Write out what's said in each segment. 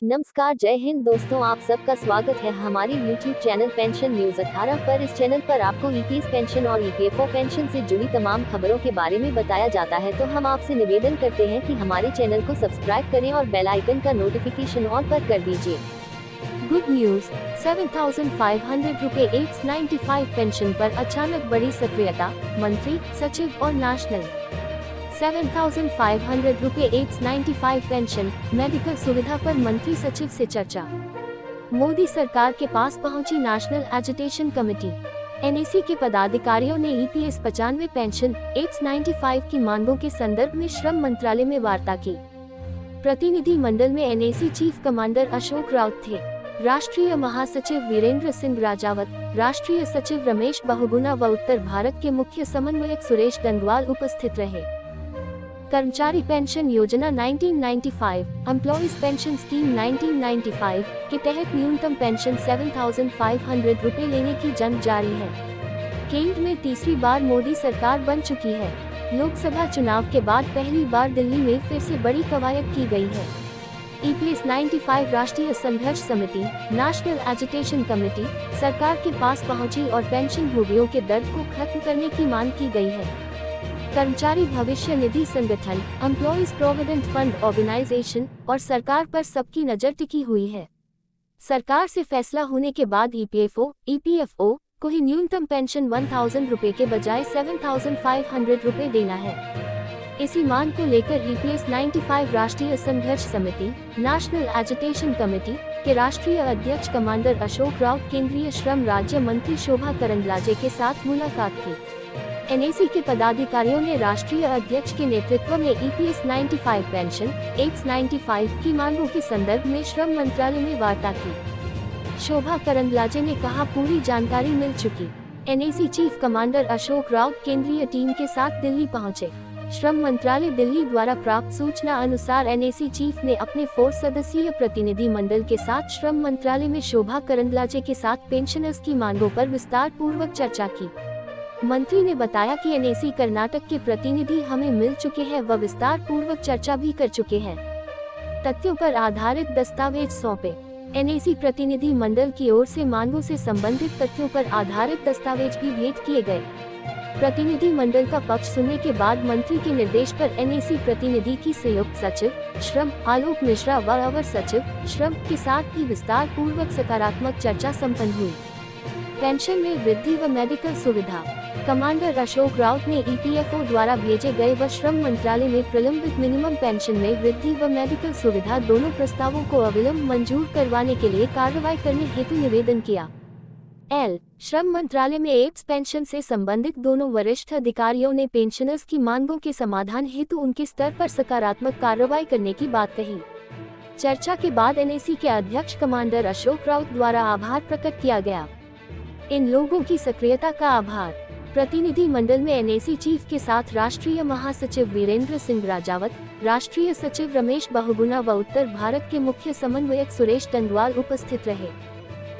नमस्कार, जय हिंद दोस्तों, आप सबका स्वागत है हमारे YouTube चैनल पेंशन न्यूज 18 पर। इस चैनल पर आपको ईपीएस पेंशन और ईपीएफओ पेंशन से जुड़ी तमाम खबरों के बारे में बताया जाता है। तो हम आपसे निवेदन करते हैं कि हमारे चैनल को सब्सक्राइब करें और बेल आइकन का नोटिफिकेशन ऑन पर कर दीजिए। गुड न्यूज, 7,500 रुपए 895 पेंशन पर अचानक बड़ी सक्रियता, मंत्री, सचिव और नेशनल 7,500 रुपए 895 पेंशन, मेडिकल सुविधा पर मंत्री सचिव से चर्चा। मोदी सरकार के पास पहुंची नेशनल एजुटेशन कमेटी। एनएसी के पदाधिकारियों ने ईपीएस 95 पेंशन 895 की मांगों के संदर्भ में श्रम मंत्रालय में वार्ता की। प्रतिनिधि मंडल में NAC chief commander Ashok Raut थे, राष्ट्रीय महासचिव वीरेंद्र सिंह राजावत, राष्ट्रीय सचिव रमेश बहुगुणा व उत्तर भारत के मुख्य समन्वयक सुरेश गंगवाल उपस्थित रहे। कर्मचारी पेंशन योजना 1995, एम्प्लॉइज पेंशन स्कीम 1995 के तहत न्यूनतम पेंशन 7,500 रुपए लेने की जंग जारी है। केंद्र में तीसरी बार मोदी सरकार बन चुकी है। लोकसभा चुनाव के बाद पहली बार दिल्ली में फिर से बड़ी कवायद की गई है। ईपीएस 95 राष्ट्रीय संघर्ष समिति, नेशनल एजुटेशन कमेटी सरकार के पास पहुंची और पेंशन भोगियों के दर्द को खत्म करने की मांग की गई है। कर्मचारी भविष्य निधि संगठन, एम्प्लॉइज प्रोविडेंट फंड ऑर्गेनाइजेशन और सरकार पर सबकी नजर टिकी हुई है। सरकार से फैसला होने के बाद ईपीएफओ को ही न्यूनतम पेंशन 1,000 रुपए के बजाय 7,500 रुपए देना है। इसी मांग को लेकर ईपीएस 95 राष्ट्रीय संघर्ष समिति, नेशनल एजुटेशन कमेटी के राष्ट्रीय अध्यक्ष कमांडर अशोक राउत, केंद्रीय श्रम राज्य मंत्री शोभा करंदलाजे के साथ मुलाकात की। एनएसी के पदाधिकारियों ने राष्ट्रीय अध्यक्ष के नेतृत्व में ईपीएस 95 पेंशन 895 की मांगों के संदर्भ में श्रम मंत्रालय में वार्ता की। शोभा करंदलाजे ने कहा, पूरी जानकारी मिल चुकी। NAC chief commander Ashok Raut केंद्रीय टीम के साथ दिल्ली पहुंचे। श्रम मंत्रालय दिल्ली द्वारा प्राप्त सूचना अनुसार एनएसी चीफ ने अपने 4 सदस्यीय प्रतिनिधि मंडल के साथ श्रम मंत्रालय में शोभा करंदलाजे के साथ पेंशनर्स की मांगों पर विस्तार पूर्वक चर्चा की। मंत्री ने बताया कि एनएसी कर्नाटक के प्रतिनिधि हमें मिल चुके हैं व विस्तार पूर्वक चर्चा भी कर चुके हैं। तथ्यों पर आधारित दस्तावेज सौंपे। एनएसी प्रतिनिधि मंडल की ओर से मांगों से संबंधित तथ्यों पर आधारित दस्तावेज भी भेंट किए गए। प्रतिनिधि मंडल का पक्ष सुनने के बाद मंत्री के निर्देश पर एनएसी प्रतिनिधि की संयुक्त सचिव श्रम आलोक मिश्रा व अवर सचिव श्रम के साथ भी विस्तार पूर्वक सकारात्मक चर्चा संपन्न हुई। पेंशन में वृद्धि व मेडिकल सुविधा। कमांडर अशोक राउत ने ईपीएफओ द्वारा भेजे गए व श्रम मंत्रालय में प्रलंबित मिनिमम पेंशन में वृद्धि व मेडिकल सुविधा दोनों प्रस्तावों को अविलंब मंजूर करवाने के लिए कार्रवाई करने हेतु निवेदन किया। श्रम मंत्रालय में एप्स पेंशन से संबंधित दोनों वरिष्ठ अधिकारियों ने पेंशनर्स की मांगों के समाधान हेतु उनके स्तर पर सकारात्मक कार्रवाई करने की बात कही। चर्चा के बाद एनएसी के अध्यक्ष कमांडर अशोक राउत द्वारा आभार प्रकट किया गया। इन लोगों की सक्रियता का आभार। प्रतिनिधि मंडल में एनएसी चीफ के साथ राष्ट्रीय महासचिव वीरेंद्र सिंह राजावत, राष्ट्रीय सचिव रमेश बहुगुणा व उत्तर भारत के मुख्य समन्वयक सुरेश गंगवाल उपस्थित रहे।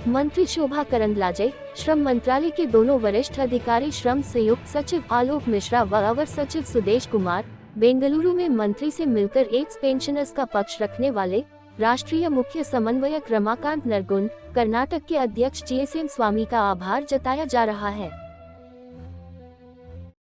मंत्री शोभा करंदलाजे, श्रम मंत्रालय के दोनों वरिष्ठ अधिकारी श्रम संयुक्त सचिव आलोक मिश्रा व अवर सचिव सुदेश कुमार, बेंगलुरु में मंत्री से मिलकर एप्स पेंशनर्स का पक्ष रखने वाले राष्ट्रीय मुख्य समन्वयक रमाकांत नरगुंड, कर्नाटक के अध्यक्ष जीएसएम स्वामी का आभार जताया जा रहा है।